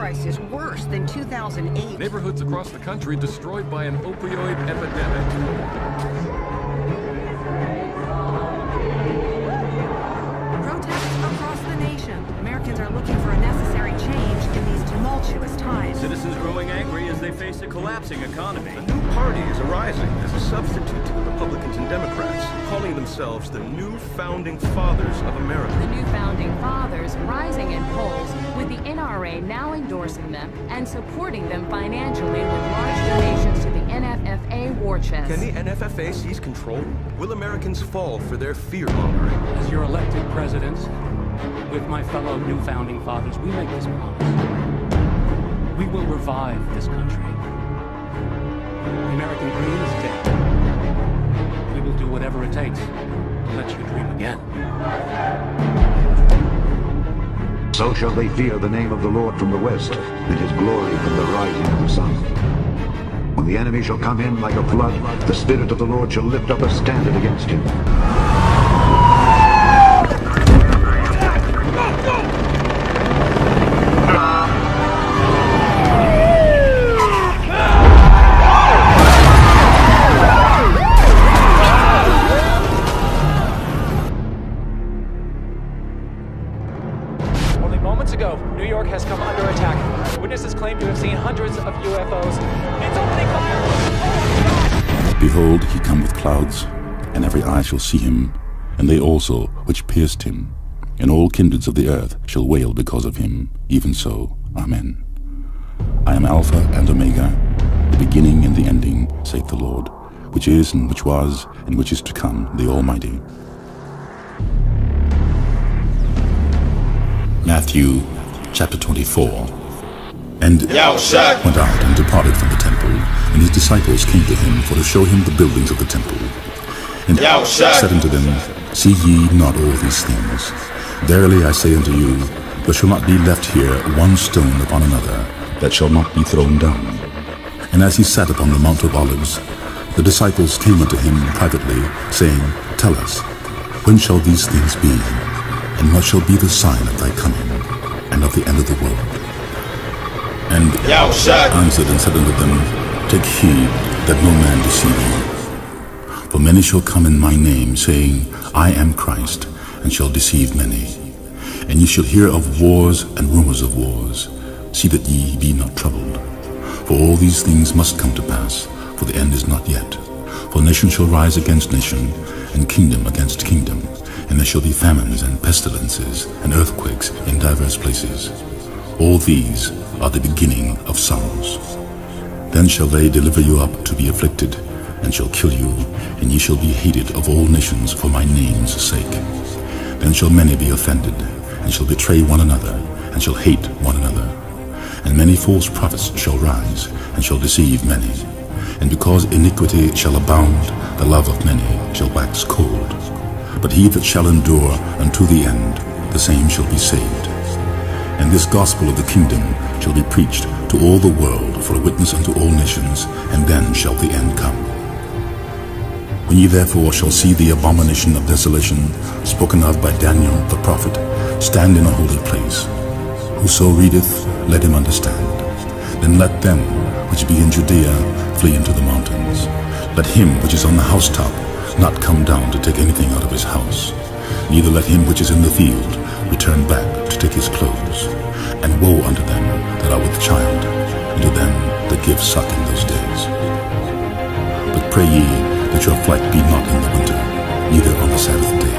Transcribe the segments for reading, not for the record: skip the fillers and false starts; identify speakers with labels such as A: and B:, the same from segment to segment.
A: crisis worse than 2008.
B: Neighborhoods across the country destroyed by an opioid epidemic.
C: Protests across the nation. Americans are looking for a necessary change in these tumultuous times.
D: Citizens growing angry as they face a collapsing economy.
E: A new party is arising as a substitute to the Republicans and Democrats, calling themselves the New Founding Fathers of America.
F: The New Founding Fathers rising in polls, with the NRA now endorsing them and supporting them financially with large donations to the NFFA war chest.
E: Can the NFFA seize control? Will Americans fall for their fear-mongering?
G: As your elected presidents, with my fellow New Founding Fathers, we make this promise. We will revive this country. The American dream is dead. We will do whatever it takes to let you dream again.
H: So shall they fear the name of the Lord from the west, and his glory from the rising of the sun. When the enemy shall come in like a flood, the Spirit of the Lord shall lift up a standard against him.
I: Moments ago, New York has come under attack. Witnesses claim to have seen hundreds of UFOs. It's opening fire!
J: Behold, he cometh with clouds, and every eye shall see him, and they also which pierced him, and all kindreds of the earth shall wail because of him. Even so, Amen. I am Alpha and Omega, the beginning and the ending, saith the Lord, which is, and which was, and which is to come, the Almighty. Matthew chapter 24. And YAHAWASHI went out and departed from the temple, and his disciples came to him for to show him the buildings of the temple. And YAHAWASHI said unto them, See ye not all these things? Verily I say unto you, there shall not be left here one stone upon another that shall not be thrown down. And as he sat upon the Mount of Olives, the disciples came unto him privately, saying, Tell us, when shall these things be? And what shall be the sign of thy coming, and of the end of the world? And YAHAWASHI answered and said unto them, Take heed that no man deceive you. For many shall come in my name, saying, I am Christ, and shall deceive many. And ye shall hear of wars and rumors of wars. See that ye be not troubled. For all these things must come to pass, for the end is not yet. For nation shall rise against nation, and kingdom against kingdom. And there shall be famines and pestilences and earthquakes in divers places. All these are the beginning of sorrows. Then shall they deliver you up to be afflicted, and shall kill you, and ye shall be hated of all nations for my name's sake. Then shall many be offended, and shall betray one another, and shall hate one another. And many false prophets shall rise, and shall deceive many. And because iniquity shall abound, the love of many shall wax cold. But he that shall endure unto the end, the same shall be saved. And this gospel of the kingdom shall be preached to all the world for a witness unto all nations, and then shall the end come. When ye therefore shall see the abomination of desolation, spoken of by Daniel the prophet, stand in a holy place. Whoso readeth, let him understand. Then let them which be in Judea flee into the mountains. Let him which is on the housetop not come down to take anything out of his house. Neither let him which is in the field return back to take his clothes. And woe unto them that are with child, and to them that give suck in those days. But pray ye that your flight be not in the winter, neither on the Sabbath day.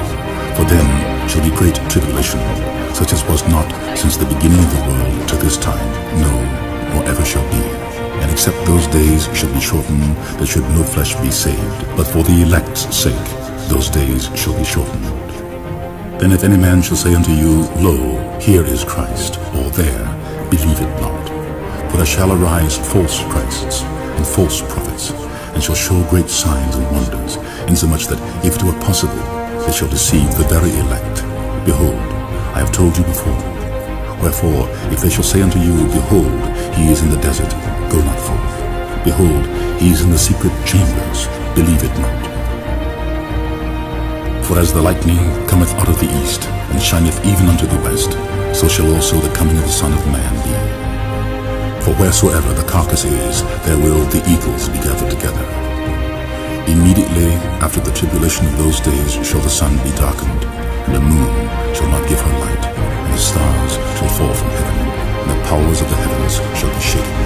J: For then shall be great tribulation, such as was not since the beginning of the world to this time, no, nor ever shall be. And except those days shall be shortened, there should no flesh be saved. But for the elect's sake, those days shall be shortened. Then if any man shall say unto you, Lo, here is Christ, or there, believe it not. For there shall arise false Christs and false prophets, and shall show great signs and wonders, insomuch that if it were possible, they shall deceive the very elect. Behold, I have told you before. Wherefore, if they shall say unto you, Behold, he is in the desert, go not forth. Behold, he is in the secret chambers, believe it not. For as the lightning cometh out of the east, and shineth even unto the west, so shall also the coming of the Son of Man be. For wheresoever the carcass is, there will the eagles be gathered together. Immediately after the tribulation of those days shall the sun be darkened, and the moon shall not give her light, and the stars shall fall from heaven, and the powers of the heavens shall be shaken.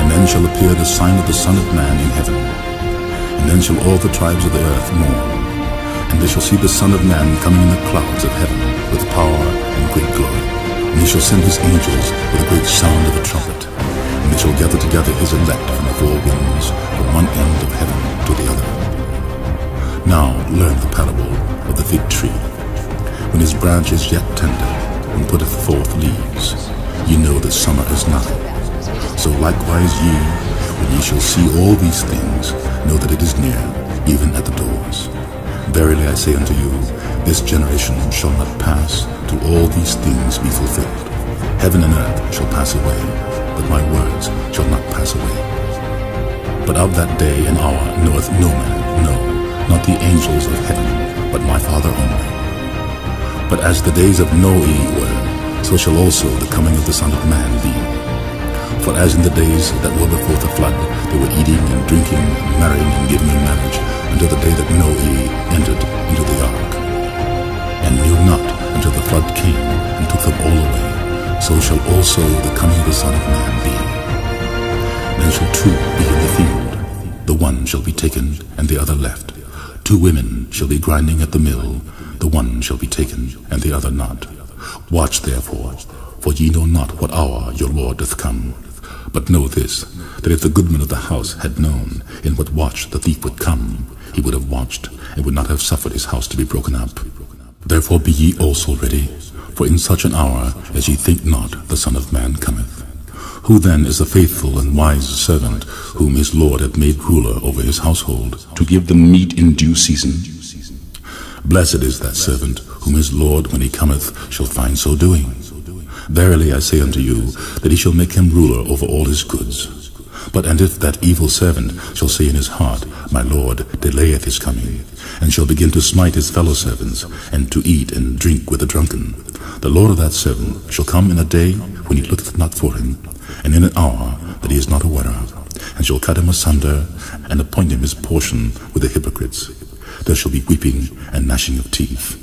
J: And then shall appear the sign of the Son of Man in heaven. And then shall all the tribes of the earth mourn, and they shall see the Son of Man coming in the clouds of heaven with power and great glory. And he shall send his angels with a great sound of a trumpet, and they shall gather together his elect from the four winds, from one end of heaven to the other. Now learn the parable of the fig tree. When his branch is yet tender, and putteth forth leaves, ye know that summer is nigh. So likewise ye, when ye shall see all these things, know that it is near, even at the doors. Verily I say unto you, this generation shall not pass till all these things be fulfilled. Heaven and earth shall pass away, but my words shall not pass away. But of that day and hour knoweth no man, no, not the angels of heaven, but my Father only. But as the days of Noe were, so shall also the coming of the Son of Man be. For as in the days that were before the flood, they were eating and drinking, and marrying and giving in marriage, until the day that Noe entered into the ark, and knew not until the flood came and took them all away, so shall also the coming of the Son of Man be. Then shall two be in the field, the one shall be taken, and the other left. Two women shall be grinding at the mill, the one shall be taken, and the other not. Watch therefore, for ye know not what hour your Lord doth come. But know this, that if the goodman of the house had known in what watch the thief would come, he would have watched, and would not have suffered his house to be broken up. Therefore be ye also ready, for in such an hour as ye think not, the Son of Man cometh. Who then is the faithful and wise servant, whom his Lord hath made ruler over his household, to give them meat in due season? Blessed is that servant, whom his Lord, when he cometh, shall find so doing. Verily I say unto you, that he shall make him ruler over all his goods. But and if that evil servant shall say in his heart, My Lord delayeth his coming, and shall begin to smite his fellow servants, and to eat and drink with the drunken, the Lord of that servant shall come in a day when he looketh not for him, and in an hour that he is not aware of, and shall cut him asunder, and appoint him his portion with the hypocrites. There shall be weeping and gnashing of teeth.